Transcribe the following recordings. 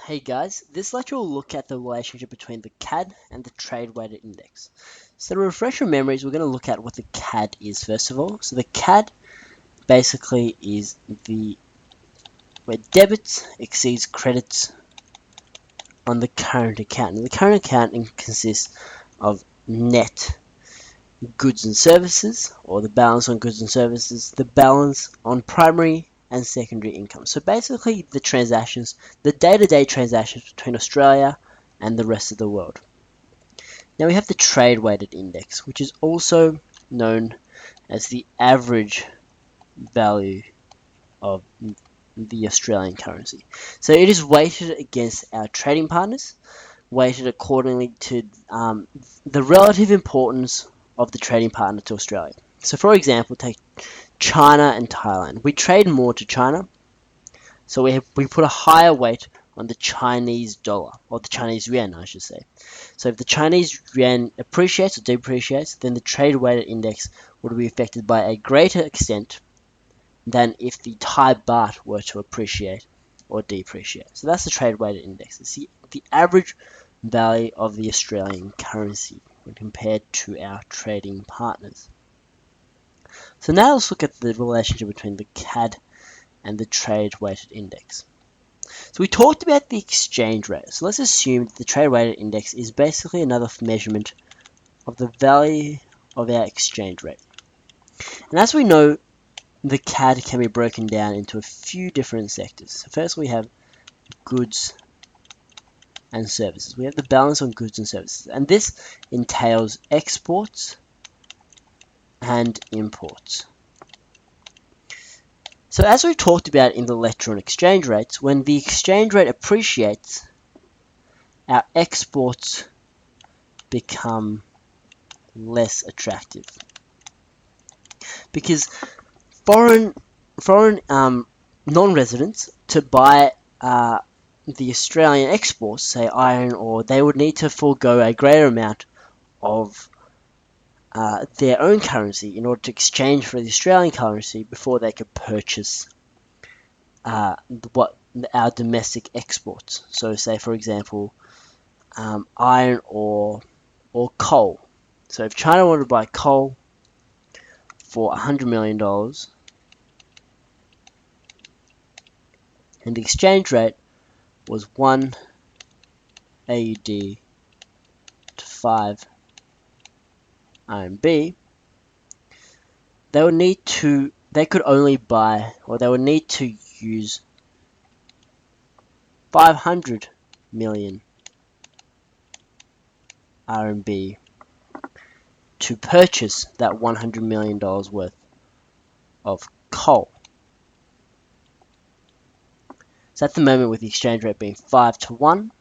Hey guys, this lecture will look at the relationship between the CAD and the trade weighted index. So to refresh your memories, we're going to look at what the CAD is first of all. So the CAD basically is where debits exceeds credits on the current account. And the current account consists of net goods and services, or the balance on goods and services, the balance on primary and secondary income. So basically the transactions, the day-to-day transactions between Australia and the rest of the world. Now we have the trade weighted index, which is also known as the average value of the Australian currency. So it is weighted against our trading partners, weighted accordingly to the relative importance of the trading partner to Australia. So for example, take China and Thailand. We trade more to China, so we put a higher weight on the Chinese dollar, or the Chinese yuan, I should say. So if the Chinese yuan appreciates or depreciates, then the trade weighted index would be affected by a greater extent than if the Thai baht were to appreciate or depreciate. So that's the trade weighted index. It's the average value of the Australian currency when compared to our trading partners. So now let's look at the relationship between the CAD and the trade weighted index. So we talked about the exchange rate. So let's assume that the trade weighted index is basically another measurement of the value of our exchange rate. And as we know, the CAD can be broken down into a few different sectors. So first we have goods and services. We have the balance on goods and services, and this entails exports and imports. So as we talked about in the lecture on exchange rates, when the exchange rate appreciates, our exports become less attractive because foreign non-residents to buy the Australian exports, say iron ore, they would need to forego a greater amount of their own currency in order to exchange for the Australian currency before they could purchase what our domestic exports. So say for example iron ore or coal. So if China wanted to buy coal for $100 million and the exchange rate was 1 AUD to 5 RMB, they could only buy, or they would need to use 500 million RMB to purchase that $100 million worth of coal. So at the moment, with the exchange rate being 5 to 1,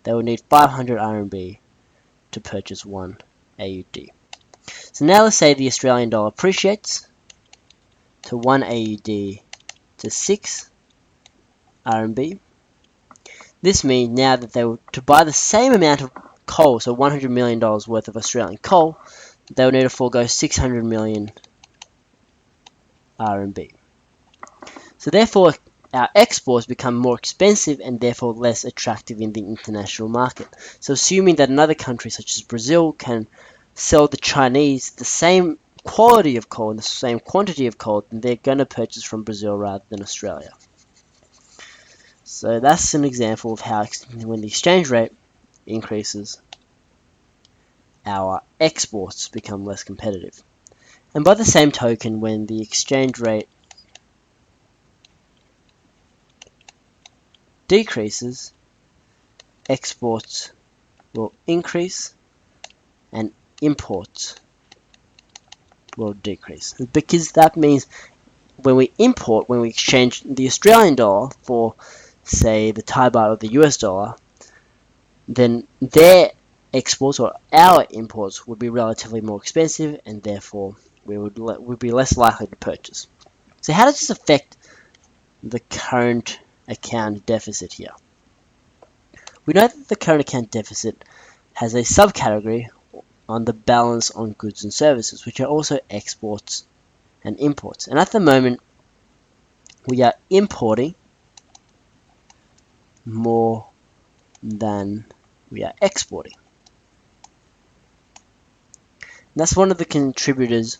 they would need 500 RMB to purchase 1 AUD. So now let's say the Australian dollar appreciates to 1 AUD to 6 RMB. This means now that they were to buy the same amount of coal, so $100 million worth of Australian coal, they would need to forego 600 million RMB. So therefore, our exports become more expensive and therefore less attractive in the international market. So assuming that another country such as Brazil can sell the Chinese the same quality of coal and the same quantity of coal, then they're going to purchase from Brazil rather than Australia. So that's an example of how when the exchange rate increases, our exports become less competitive. And by the same token, when the exchange rate decreases, exports will increase and imports will decrease. Because that means when we import, when we exchange the Australian dollar for, say, the Thai baht or the US dollar, then their exports or our imports would be relatively more expensive, and therefore we would be less likely to purchase. So how does this affect the current account deficit here? We know that the current account deficit has a subcategory on the balance on goods and services, which are also exports and imports. And at the moment, we are importing more than we are exporting. And that's one of the contributors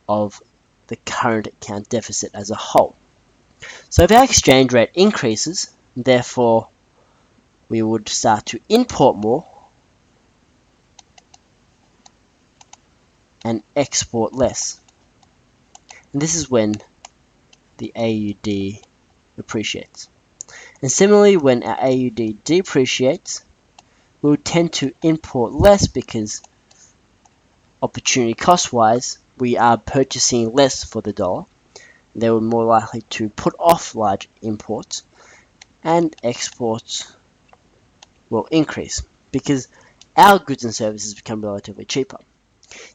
of the current account deficit as a whole. So if our exchange rate increases, therefore we would start to import more and export less. And this is when the AUD appreciates. And similarly, when our AUD depreciates, we would tend to import less because opportunity cost-wise, we are purchasing less for the dollar. They were more likely to put off large imports, and exports will increase because our goods and services become relatively cheaper.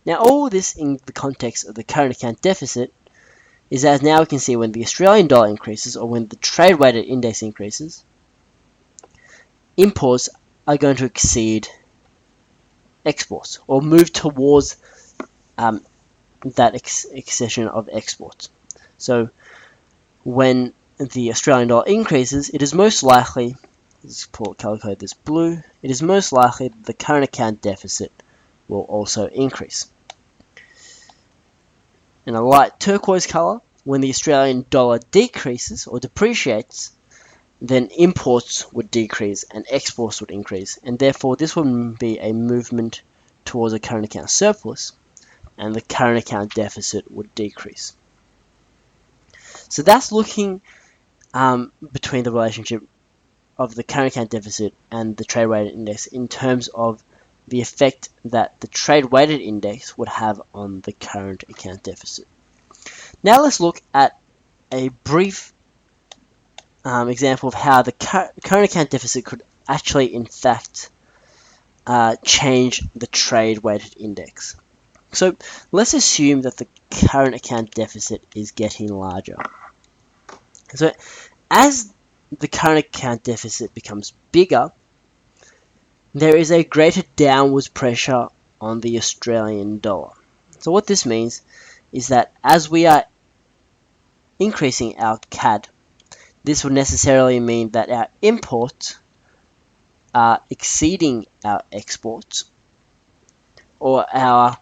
Now, all this in the context of the current account deficit is as now we can see when the Australian dollar increases or when the trade weighted index increases, imports are going to exceed exports or move towards that accession of exports. So when the Australian dollar increases, it is most likely, let's color code this blue, it is most likely that the current account deficit will also increase. In a light turquoise color, when the Australian dollar decreases or depreciates, then imports would decrease and exports would increase, and therefore this would be a movement towards a current account surplus, and the current account deficit would decrease. So that's looking between the relationship of the current account deficit and the trade weighted index in terms of the effect that the trade weighted index would have on the current account deficit. Now let's look at a brief example of how the current account deficit could actually in fact change the trade weighted index. So let's assume that the current account deficit is getting larger. So as the current account deficit becomes bigger, there is a greater downwards pressure on the Australian dollar. So what this means is that as we are increasing our CAD, this would necessarily mean that our imports are exceeding our exports, or our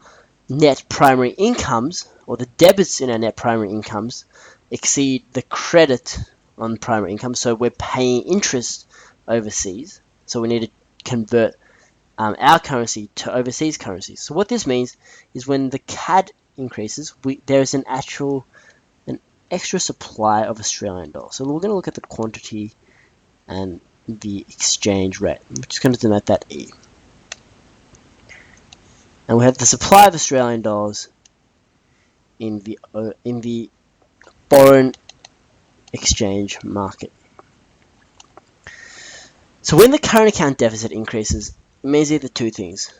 net primary incomes, or the debits in our net primary incomes, exceed the credit on primary income. So we're paying interest overseas, so we need to convert our currency to overseas currency. So what this means is when the CAD increases, there is an extra supply of Australian dollars. So we're going to look at the quantity and the exchange rate. I'm just going to denote that E. And we have the supply of Australian dollars in the foreign exchange market. So when the current account deficit increases, it means either two things.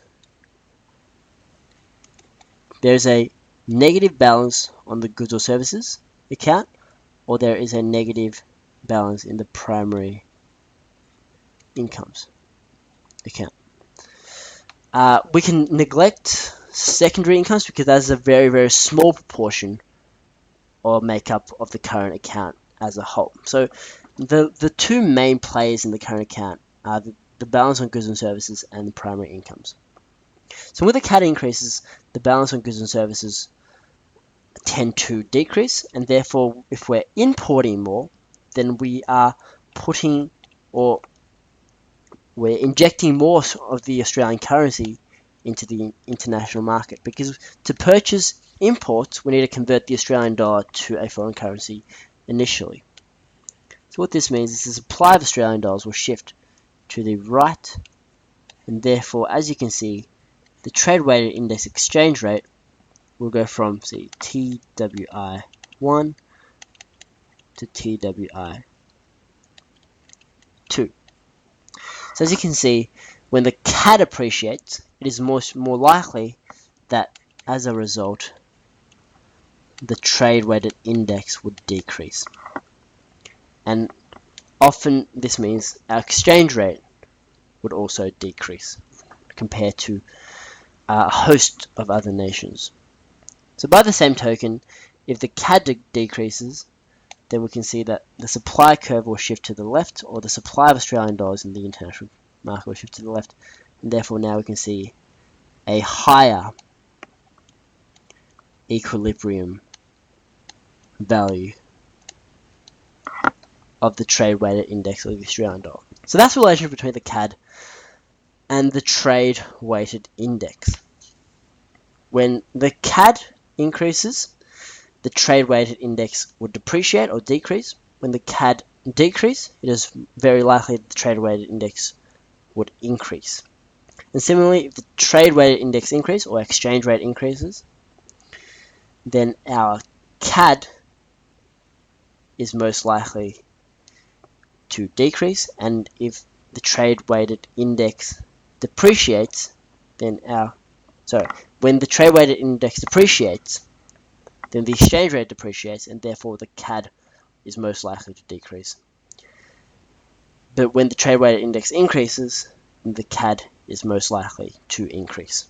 There's a negative balance on the goods or services account, or there is a negative balance in the primary incomes account. We can neglect secondary incomes because that is a very, very small proportion or makeup of the current account as a whole. So the two main players in the current account are the balance on goods and services and the primary incomes. So with the CAD increases, the balance on goods and services tend to decrease, and therefore if we're importing more, then we are putting or we're injecting more of the Australian currency into the international market, because to purchase imports we need to convert the Australian dollar to a foreign currency initially. So what this means is the supply of Australian dollars will shift to the right, and therefore as you can see the trade weighted index exchange rate will go from say TWI1 to TWI2. So as you can see, when the CAD appreciates, it is more likely that as a result the trade weighted index would decrease, and often this means our exchange rate would also decrease compared to a host of other nations. So by the same token, if the CAD decreases, then we can see that the supply curve will shift to the left, or the supply of Australian dollars in the international market will shift to the left, and therefore now we can see a higher equilibrium value of the trade weighted index of the Australian dollar. So that's the relationship between the CAD and the trade weighted index. When the CAD increases, the trade weighted index would depreciate or decrease. When the CAD decreases, it is very likely that the trade weighted index would increase. And similarly, if the trade weighted index increases or exchange rate increases, then our CAD is most likely to decrease, and if the trade weighted index depreciates, then when the trade weighted index depreciates, then the exchange rate depreciates, and therefore the CAD is most likely to decrease. But when the trade weighted index increases, the CAD is most likely to increase.